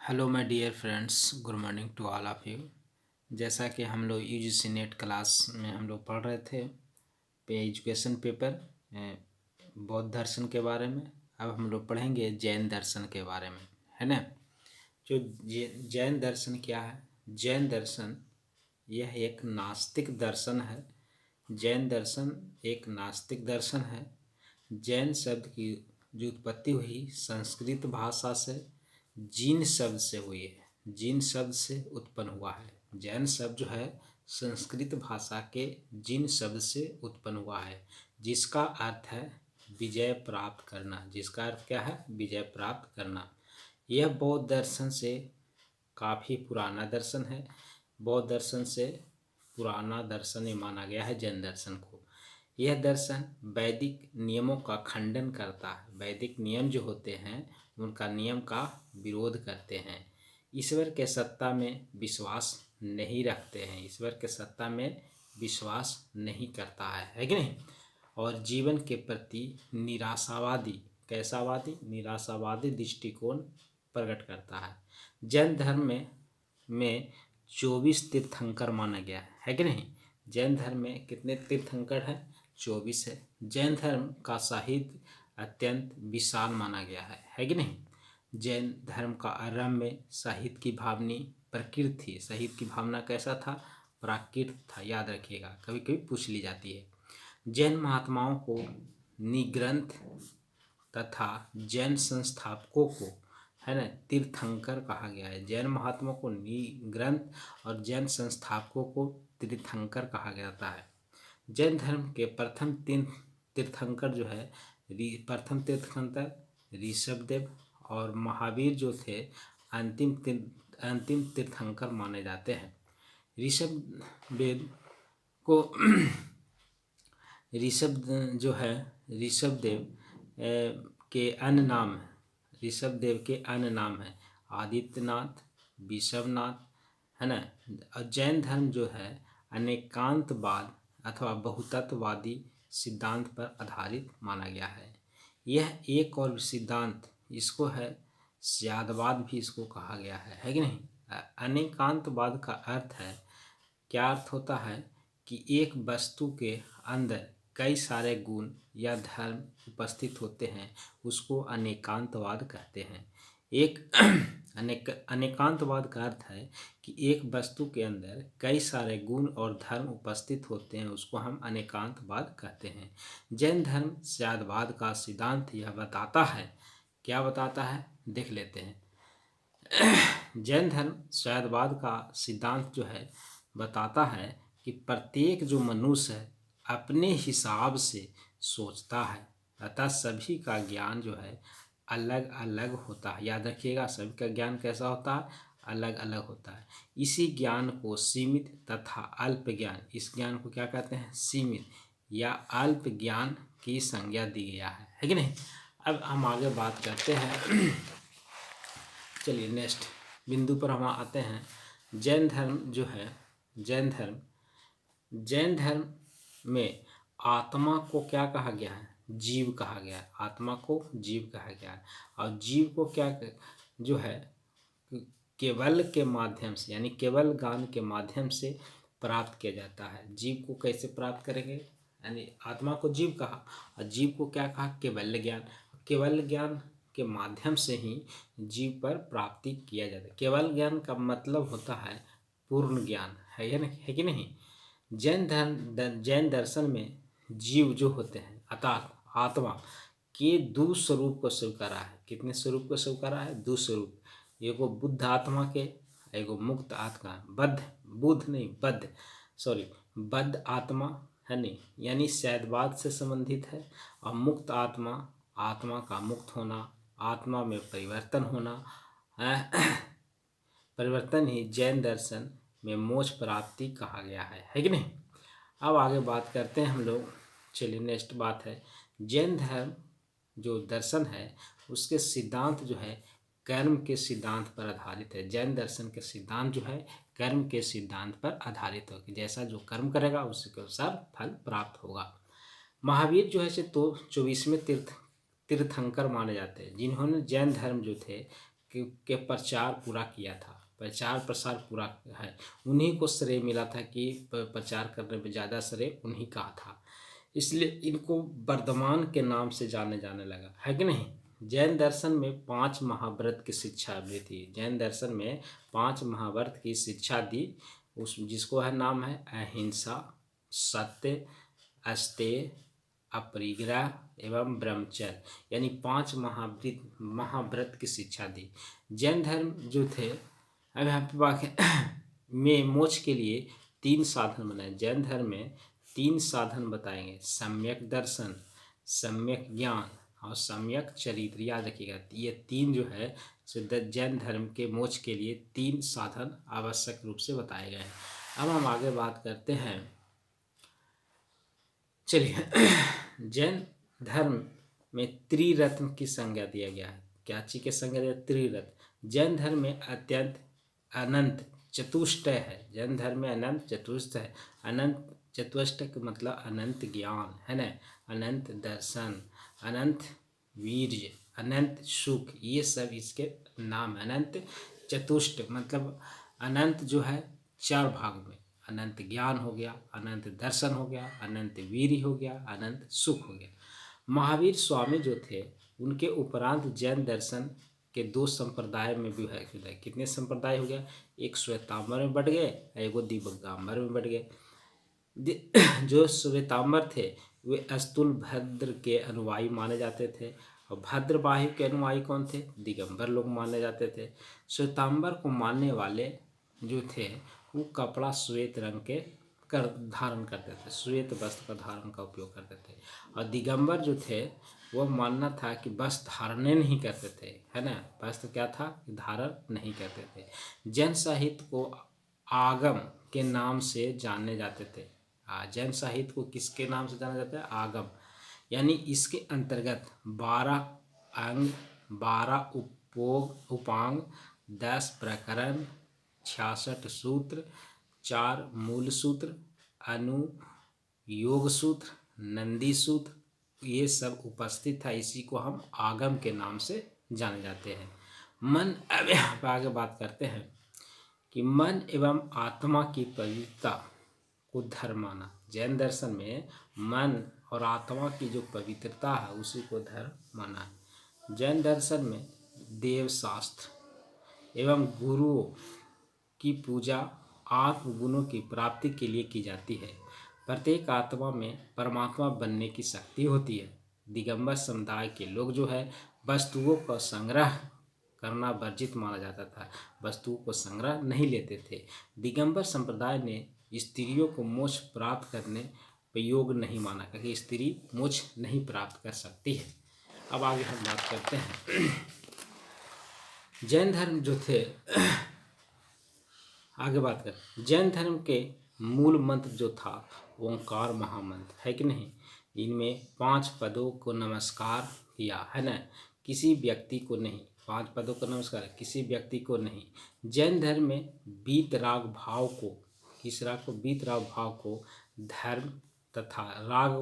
Hello my dear friends, good morning to all of you. जैसा कि हम लोग यूजीसी नेट क्लास में हम लोग पढ़ रहे थे एजुकेशन पेपर बौद्ध दर्शन के बारे में। अब हम लोग पढ़ेंगे जैन दर्शन के बारे में, है ना। जो जैन दर्शन क्या है? जैन दर्शन यह एक नास्तिक दर्शन है। जैन दर्शन एक नास्तिक दर्शन है। जैन शब्द की जो उत्पत्ति हुई संस्कृत भाषा से जीन शब्द से हुई है। जीन शब्द से उत्पन्न हुआ है। जैन शब्द जो है संस्कृत भाषा के जीन शब्द से उत्पन्न हुआ है, जिसका अर्थ है विजय प्राप्त करना। जिसका अर्थ क्या है? विजय प्राप्त करना। यह बौद्ध दर्शन से काफ़ी पुराना दर्शन है। बौद्ध दर्शन से पुराना दर्शन ये माना गया है जैन दर्शन को। यह दर्शन वैदिक नियमों का खंडन करता है। वैदिक नियम जो होते हैं उनका नियम का विरोध करते हैं। ईश्वर के सत्ता में विश्वास नहीं रखते हैं। ईश्वर के सत्ता में विश्वास नहीं करता है कि नहीं। और जीवन के प्रति निराशावादी, कैसावादी, निराशावादी दृष्टिकोण प्रकट करता है। जैन धर्म में 24 तीर्थंकर माना गया है कि नहीं। जैन धर्म में कितने तीर्थंकर हैं? 24 है। जैन धर्म का साहित्य अत्यंत विशाल माना गया है कि नहीं। जैन धर्म का आरंभ में साहित्य की भावनी प्रकृत थी। साहित्य की भावना कैसा था? प्राकृत था। याद रखिएगा, कभी कभी पूछ ली जाती है। जैन महात्माओं को निग्रंथ तथा जैन संस्थापकों को, है ना, तीर्थंकर कहा गया है। जैन महात्माओं को निग्रंथ और जैन संस्थापकों को तीर्थंकर कहा जाता है। जैन धर्म के प्रथम तीन तीर्थंकर जो है, प्रथम तीर्थंकर ऋषभदेव और महावीर जो थे अंतिम तीर्थंकर माने जाते हैं। ऋषभदेव को ऋषभदेव के अन्य नाम है। ऋषभदेव के अन्य नाम है आदित्यनाथ, विषभनाथ, है ना। और जैन धर्म जो है अनेकांतवाद अथवा बहुतत्ववादी सिद्धांत पर आधारित माना गया है। यह एक और सिद्धांत इसको है स्यादवाद भी इसको कहा गया है कि नहीं। अनेकांतवाद का अर्थ है, क्या अर्थ होता है कि एक वस्तु के अंदर कई सारे गुण या धर्म उपस्थित होते हैं, उसको अनेकांतवाद कहते हैं। एक अनेकांतवाद का अर्थ है कि एक वस्तु के अंदर कई सारे गुण और धर्म उपस्थित होते हैं, उसको हम अनेकांतवाद कहते हैं। जैन धर्म स्यादवाद का सिद्धांत यह बताता है, क्या बताता है देख लेते हैं। जैन धर्म स्यादवाद का सिद्धांत जो है बताता है कि प्रत्येक जो मनुष्य है अपने हिसाब से सोचता है, अतः सभी का ज्ञान जो है अलग अलग होता है। याद रखिएगा, सभी का ज्ञान कैसा होता है? अलग अलग होता है। इसी ज्ञान को सीमित तथा अल्प ज्ञान, इस ज्ञान को क्या कहते हैं? सीमित या अल्प ज्ञान की संज्ञा दी गया है कि नहीं। अब हम आगे बात करते हैं। चलिए नेक्स्ट बिंदु पर हम आते हैं। जैन धर्म जो है, जैन धर्म में आत्मा को क्या कहा गया है? जीव कहा गया है। आत्मा को जीव कहा गया है। और जीव को क्या जो है केवल के माध्यम से, यानी केवल ज्ञान के माध्यम से प्राप्त किया जाता है। जीव को कैसे प्राप्त करेंगे? यानी आत्मा को जीव कहा और जीव को क्या कहा? केवल ज्ञान। केवल ज्ञान के माध्यम से ही जीव पर प्राप्ति किया जाता है। केवल ज्ञान का मतलब होता है पूर्ण ज्ञान, है कि नहीं। जैन दर्शन में जीव जो होते हैं अर्थात आत्मा के दो स्वरूप को स्वीकारा है। कितने स्वरूप को स्वीकारा है? दो स्वरूप। एगो बुद्ध आत्मा के, एगो मुक्त आत्मा। बद्ध आत्मा है नहीं, यानी सैदवाद से संबंधित है। और मुक्त आत्मा, आत्मा का मुक्त होना, आत्मा में परिवर्तन होना, परिवर्तन ही जैन दर्शन में मोक्ष प्राप्ति कहा गया है कि नहीं। अब आगे बात करते हैं हम लोग। चलिए नेक्स्ट बात है, जैन धर्म जो दर्शन है उसके सिद्धांत जो है कर्म के सिद्धांत पर आधारित है। जैन दर्शन के सिद्धांत जो है कर्म के सिद्धांत पर आधारित हो कि जैसा जो कर्म करेगा उसके अनुसार फल प्राप्त होगा। महावीर जो है से तो 24वें तीर्थंकर माने जाते हैं, जिन्होंने जैन धर्म जो थे के प्रचार पूरा किया था, प्रचार प्रसार पूरा है, उन्हीं को श्रेय मिला था कि प्रचार करने में ज़्यादा श्रेय उन्हीं का था, इसलिए इनको वर्धमान के नाम से जाने जाने लगा, है कि नहीं। जैन दर्शन में 5 महाव्रत की शिक्षा भी थी, जैन दर्शन में 5 महाव्रत की शिक्षा दी, उस जिसको है नाम है अहिंसा, सत्य, अस्तेय, अपरिग्रह एवं ब्रह्मचर्य, यानी 5 महाव्रत की शिक्षा दी। जैन धर्म जो थे, अब यहाँ पे बात में मोक्ष के लिए 3 साधन बनाए। जैन धर्म में 3 साधन बताएंगे, सम्यक दर्शन, सम्यक ज्ञान और सम्यक चरित्र। याद रखिएगा, ये 3 जो है जैन धर्म के मोक्ष के लिए 3 साधन आवश्यक रूप से बताए गए हैं। अब हम आगे बात करते हैं, चलिए जैन धर्म में त्रिरत्न की संज्ञा दिया गया है। क्या चीज के संज्ञा दिया? त्रिरत्न। जैन धर्म में अत्यंत अनंत चतुष्टय है, जैन धर्म में अनंत चतुष्टय है। अनंत चतुष्टय का मतलब अनंत ज्ञान है ना, अनंत दर्शन, अनंत वीर्य, अनंत सुख, ये सब इसके नाम। अनंत चतुष्ट मतलब अनंत जो है 4 भाग में, अनंत ज्ञान हो गया, अनंत दर्शन हो गया, अनंत वीर्य हो गया, अनंत सुख हो गया। महावीर स्वामी जो थे, उनके उपरांत जैन दर्शन के 2 संप्रदाय में भी है। कितने संप्रदाय हो गया? एक श्वेतांबर में बढ़ गए, एक दिगंबर में बढ़ गए। जो श्वेतांबर थे वे अस्तुल भद्र के अनुयायी माने जाते थे, और भद्रवाही के अनुयायी कौन थे? दिगंबर लोग माने जाते थे। श्वेतांबर को मानने वाले जो थे वो कपड़ा श्वेत रंग के धारण करते थे, श्वेत वस्त्र का धारण का उपयोग करते थे। और दिगंबर जो थे वो मानना था कि वस्त्र धारण नहीं करते थे, है ना, वस्त्र क्या था? धारण नहीं करते थे। जैन साहित्य को आगम के नाम से जाने जाते थे। जैन साहित्य को किसके नाम से जाना जाता है? आगम। यानी इसके अंतर्गत 12 अंग, 12 उपांग, 10 प्रकरण, 66 सूत्र, 4 मूल सूत्र, अनुयोग सूत्र, नंदी सूत्र, ये सब उपस्थित है। इसी को हम आगम के नाम से जाने जाते हैं। मन, अब यहाँ पर आगे बात करते हैं कि मन एवं आत्मा की पवित्रता को धर्म माना। जैन दर्शन में मन और आत्मा की जो पवित्रता है उसी को धर्म माना है। जैन दर्शन में देव शास्त्र एवं गुरुओं की पूजा आत्म गुणों की प्राप्ति के लिए की जाती है। प्रत्येक आत्मा में परमात्मा बनने की शक्ति होती है। दिगंबर समुदाय के लोग जो है वस्तुओं का संग्रह करना वर्जित माना जाता था, वस्तुओं को संग्रह नहीं लेते थे। दिगंबर संप्रदाय ने स्त्रियों को मोक्ष प्राप्त करने पर योग्य नहीं माना, क्योंकि स्त्री मोक्ष नहीं प्राप्त कर सकती है। अब आगे हम बात करते हैं जैन धर्म जो थे, आगे बात कर जैन धर्म के मूल मंत्र जो था ओंकार महामंत्र, है कि नहीं। इनमें 5 पदों को नमस्कार किया, है ना, किसी व्यक्ति को नहीं। 5 पदों को नमस्कार, किसी व्यक्ति को नहीं। जैन धर्म में वीतराग भाव को, किस राग को? वीतराग भाव को धर्म तथा राग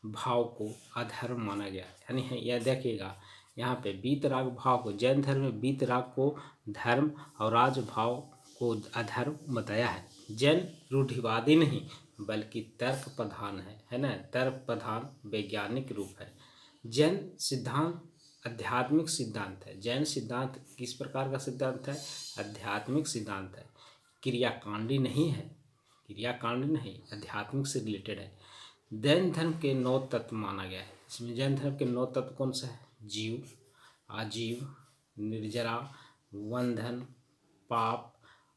भाव को अधर्म माना गया। यानी यह देखिएगा यहाँ पे वीतराग भाव को, जैन धर्म में वीतराग को धर्म और राज भाव को अधर्म बताया है। जैन रूढ़िवादी नहीं बल्कि तर्क प्रधान है ना, तर्क प्रधान वैज्ञानिक रूप है। जैन सिद्धांत आध्यात्मिक सिद्धांत है। जैन सिद्धांत किस प्रकार का सिद्धांत है? आध्यात्मिक सिद्धांत है, क्रियाकांडी नहीं है, क्रियाकांडी नहीं, आध्यात्मिक से रिलेटेड है। जैन धर्म के 9 तत्व माना गया है। इसमें जैन धर्म के 9 तत्व कौन सा है? जीव, आजीव, निर्जरा, वंधन, पाप,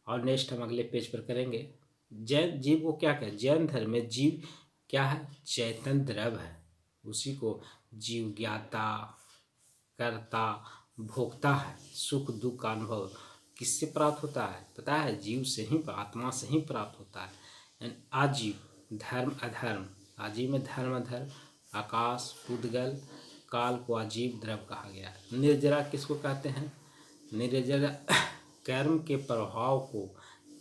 और नेक्स्ट हम अगले पेज पर करेंगे। जैन जीव को क्या कहते हैं? जैन धर्म में जीव क्या है? चैतन्य द्रव्य है, उसी को जीव ज्ञाता, कर्ता, भोक्ता है। सुख दुख का अनुभव किससे प्राप्त होता है? पता है, जीव से ही, आत्मा से ही प्राप्त होता है। आजीव धर्म अधर्म, आजीव में धर्म अधर्म, आकाश, पुद्गल, काल को आजीव द्रव्य कहा गया। निर्जरा किसको कहते हैं? निर्जरा कर्म के प्रभाव को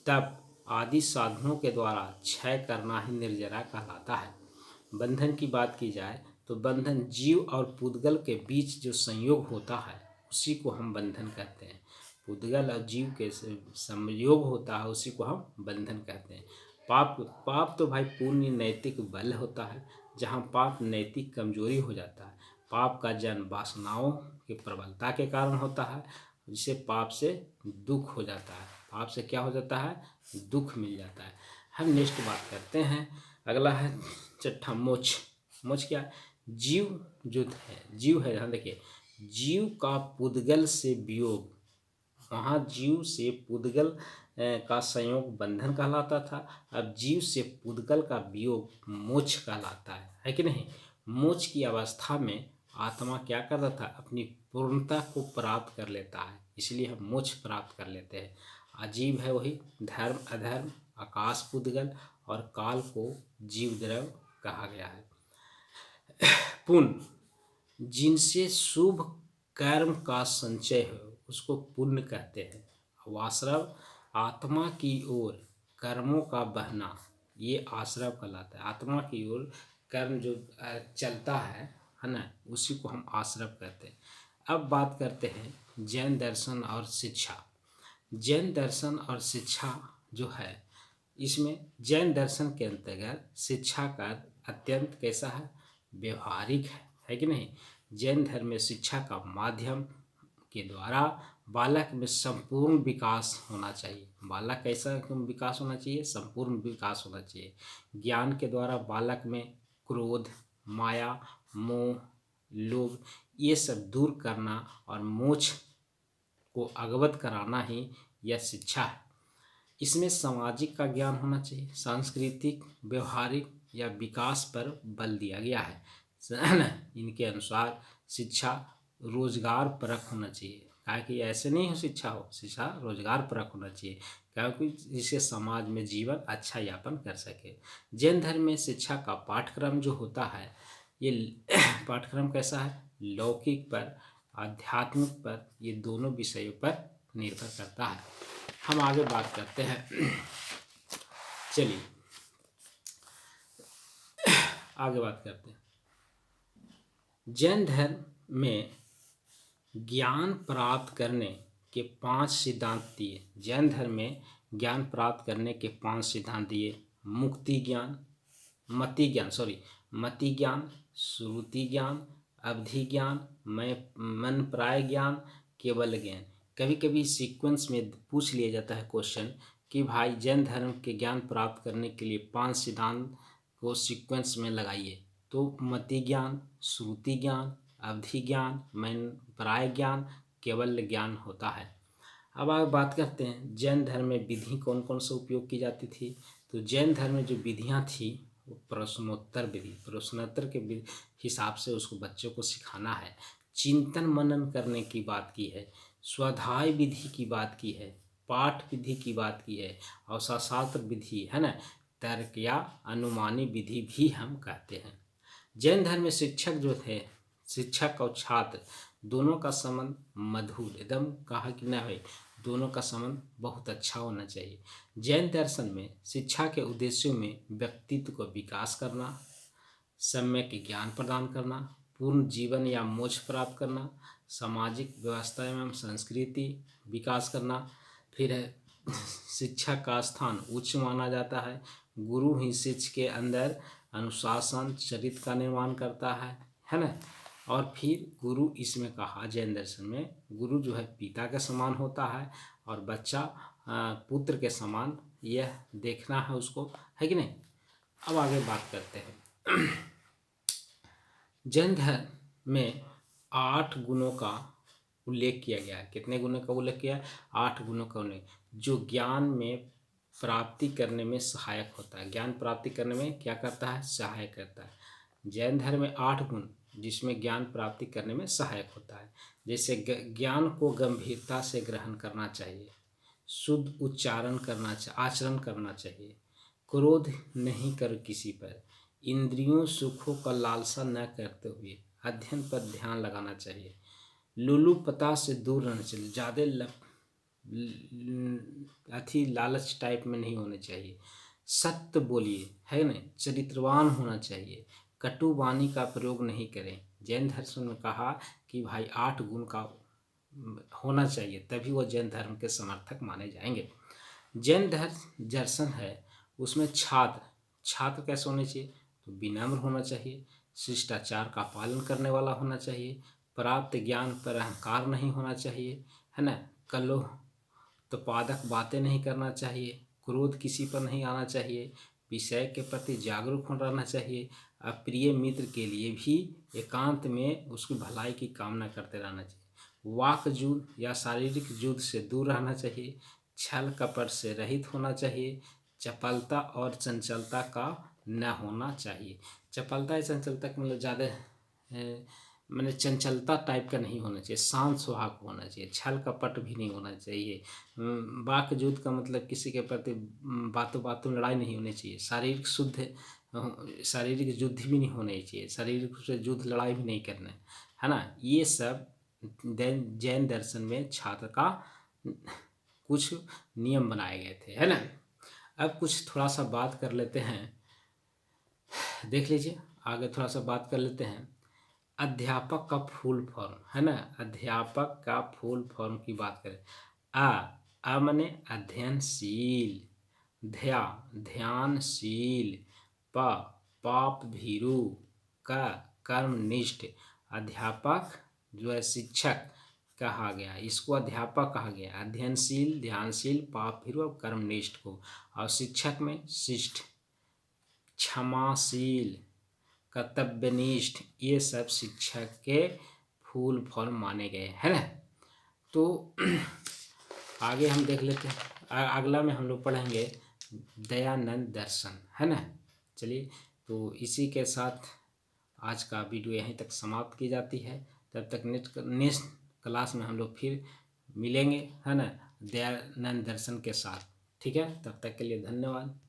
तप आदि साधनों के द्वारा क्षय करना ही निर्जरा कहलाता है। बंधन की बात की जाए तो बंधन जीव और पुद्गल के बीच जो संयोग होता है उसी को हम बंधन कहते हैं। पुद्गल और जीव के संयोग होता है, उसी को हम बंधन कहते हैं। पाप तो भाई पूर्ण नैतिक बल होता है। जहाँ पाप नैतिक कमजोरी हो जाता है, पाप का जन्म वासनाओं की प्रबलता के कारण होता है, जिसे पाप से दुख हो जाता है। पाप से क्या हो जाता है? दुख मिल जाता है। हम नेक्स्ट बात करते हैं, अगला है छठा मोक्ष। मोक्ष क्या है? जीव जो है, जीव है, हाँ देखिए, जीव का पुद्गल से वियोग, वहाँ जीव से पुद्गल का संयोग बंधन कहलाता था। अब जीव से पुद्गल का वियोग मोक्ष कहलाता है कि नहीं? मोक्ष की अवस्था में आत्मा क्या करता था? अपनी पूर्णता को प्राप्त कर लेता है, इसलिए हम मोक्ष प्राप्त कर लेते हैं। अजीव है वही धर्म अधर्म, आकाश पुद्गल और काल को जीव द्रव कहा गया है। पुण्य, जिनसे शुभ कर्म का संचय हो उसको पुण्य कहते हैं। वासरव, आत्मा की ओर कर्मों का बहना, ये आश्रव कहलाता है। आत्मा की ओर कर्म जो चलता है ना, उसी को हम आश्रव कहते हैं। अब बात करते हैं जैन दर्शन और शिक्षा। जैन दर्शन और शिक्षा जो है, इसमें जैन दर्शन के अंतर्गत शिक्षा का अत्यंत कैसा है? व्यवहारिक है कि नहीं? जैन धर्म में शिक्षा का माध्यम के द्वारा बालक में संपूर्ण विकास होना चाहिए। बालक कैसा विकास होना चाहिए? संपूर्ण विकास होना चाहिए। ज्ञान के द्वारा बालक में क्रोध, माया, मोह, लोभ ये सब दूर करना और मोक्ष को अवगत कराना ही यह शिक्षा है। इसमें सामाजिक का ज्ञान होना चाहिए, सांस्कृतिक, व्यवहारिक या विकास पर बल दिया गया है। इनके अनुसार शिक्षा रोजगार परक होना चाहिए, ताकि ऐसे नहीं हो शिक्षा हो, शिक्षा रोजगार परक होना चाहिए, क्योंकि जिससे समाज में जीवन अच्छा यापन कर सके। जैन धर्म में शिक्षा का पाठ्यक्रम जो होता है, ये पाठ्यक्रम कैसा है? लौकिक पर, आध्यात्मिक पर, ये दोनों विषयों पर निर्भर करता है। हम आगे बात करते हैं, चलिए आगे बात करते हैं। जैन धर्म में ज्ञान प्राप्त करने के 5 सिद्धांत दिए। जैन धर्म में ज्ञान प्राप्त करने के 5 सिद्धांत दिए। मुक्ति ज्ञान, मति ज्ञान, श्रुति ज्ञान, अवधि ज्ञान, मन प्राय ज्ञान, केवल ज्ञान। कभी कभी सीक्वेंस में पूछ लिया जाता है क्वेश्चन कि भाई जैन धर्म के ज्ञान प्राप्त करने के लिए 5 सिद्धांत को सीक्वेंस में लगाइए, तो मति ज्ञान, श्रुति ज्ञान, अवधि ज्ञान, मन प्राय ज्ञान, केवल ज्ञान होता है। अब आगे बात करते हैं जैन धर्म में विधि कौन कौन सा उपयोग की जाती थी। तो जैन धर्म में जो विधियाँ थी वो प्रश्नोत्तर विधि, प्रश्नोत्तर के हिसाब से उसको बच्चों को सिखाना है। चिंतन मनन करने की बात की है, स्वाध्याय विधि की बात की है, पाठ विधि की बात की है, और शास्त्र विधि है ना, तर्क या अनुमानी विधि भी हम कहते हैं। जैन धर्म में शिक्षक जो थे, शिक्षक और छात्र दोनों का संबंध मधुर, एकदम कहा कि ना भाई दोनों का संबंध बहुत अच्छा होना चाहिए। जैन दर्शन में शिक्षा के उद्देश्यों में व्यक्तित्व को विकास करना, सम्यक ज्ञान प्रदान करना, पूर्ण जीवन या मोक्ष प्राप्त करना, सामाजिक व्यवस्था एवं संस्कृति विकास करना, फिर है शिक्षा का स्थान उच्च माना जाता है। गुरु ही शिष्य के अंदर अनुशासन चरित्र का निर्माण करता है ना। और फिर गुरु, इसमें कहा जैन दर्शन में गुरु जो है पिता के समान होता है और बच्चा पुत्र के समान, यह देखना है उसको, है कि नहीं। अब आगे बात करते हैं। जैन धर्म में 8 गुणों का उल्लेख किया गया है। कितने गुणों का उल्लेख किया है? 8 गुणों का उल्लेख, जो ज्ञान में प्राप्ति करने में सहायक होता है। ज्ञान प्राप्ति करने में क्या करता है? सहायक करता है। जैन धर्म में 8 गुण जिसमें ज्ञान प्राप्ति करने में सहायक होता है। जैसे ज्ञान को गंभीरता से ग्रहण करना चाहिए, शुद्ध उच्चारण करना चाहिए, आचरण करना चाहिए, क्रोध नहीं कर किसी पर, इंद्रियों सुखों का लालसा न करते हुए अध्ययन पर ध्यान लगाना चाहिए, लुलुपता से दूर रहना चाहिए, ज़्यादा लालच टाइप में नहीं होने चाहिए, सत्य बोलिए, है ना, चरित्रवान होना चाहिए, कटु वाणी का प्रयोग नहीं करें। जैन दर्शन में कहा कि भाई 8 गुण का होना चाहिए, तभी वो जैन धर्म के समर्थक माने जाएंगे। जैन दर्शन है उसमें छात्र छात्र कैसे होने चाहिए, तो विनम्र होना चाहिए, शिष्टाचार का पालन करने वाला होना चाहिए, प्राप्त ज्ञान पर अहंकार नहीं होना चाहिए, है ना, कल्लोह तो पादक बातें नहीं करना चाहिए, क्रोध किसी पर नहीं आना चाहिए, विषय के प्रति जागरूक होना रहना चाहिए, अप्रिय मित्र के लिए भी एकांत में उसकी भलाई की कामना करते रहना चाहिए, वाक युद्ध या शारीरिक युद्ध से दूर रहना चाहिए, छल कपट से रहित होना चाहिए, चपलता और चंचलता का न होना चाहिए। चपलता या चंचलता का मतलब ज़्यादा मैंने चंचलता टाइप का नहीं होना चाहिए, शांत स्वभाव का होना चाहिए, छल कपट भी नहीं होना चाहिए। वाक युद्ध का मतलब किसी के प्रति बातों बातों में लड़ाई नहीं होनी चाहिए, शारीरिक युद्ध भी नहीं होना चाहिए, शारीरिक रूप से युद्ध लड़ाई भी नहीं करना है ना। ये सब जैन दर्शन में छात्र का कुछ नियम बनाए गए थे, है ना। अब कुछ थोड़ा सा बात कर लेते हैं, देख लीजिए आगे थोड़ा सा बात कर लेते हैं। अध्यापक का फुल फॉर्म, है ना, अध्यापक का फुल फॉर्म की बात करें। अ माने अध्ययनशील, ध्यानशील, पाप भीरु, कर्मनिष्ठ। अध्यापक जो है शिक्षक कहा गया, इसको अध्यापक कहा गया, अध्ययनशील, ध्यानशील, पाप भीरु और कर्मनिष्ठ को। और शिक्षक में शिष्ट, क्षमाशील, कर्तव्यनिष्ठ, ये सब शिक्षक के फुल फॉर्म माने गए, है ना। तो आगे हम देख लेते हैं, अगला में हम लोग पढ़ेंगे दयानंद दर्शन, है ना। चलिए, तो इसी के साथ आज का वीडियो यहीं तक समाप्त की जाती है। तब तक नेक्स्ट क्लास में हम लोग फिर मिलेंगे, है ना, दयानंद दर्शन के साथ। ठीक है, तब तक के लिए धन्यवाद।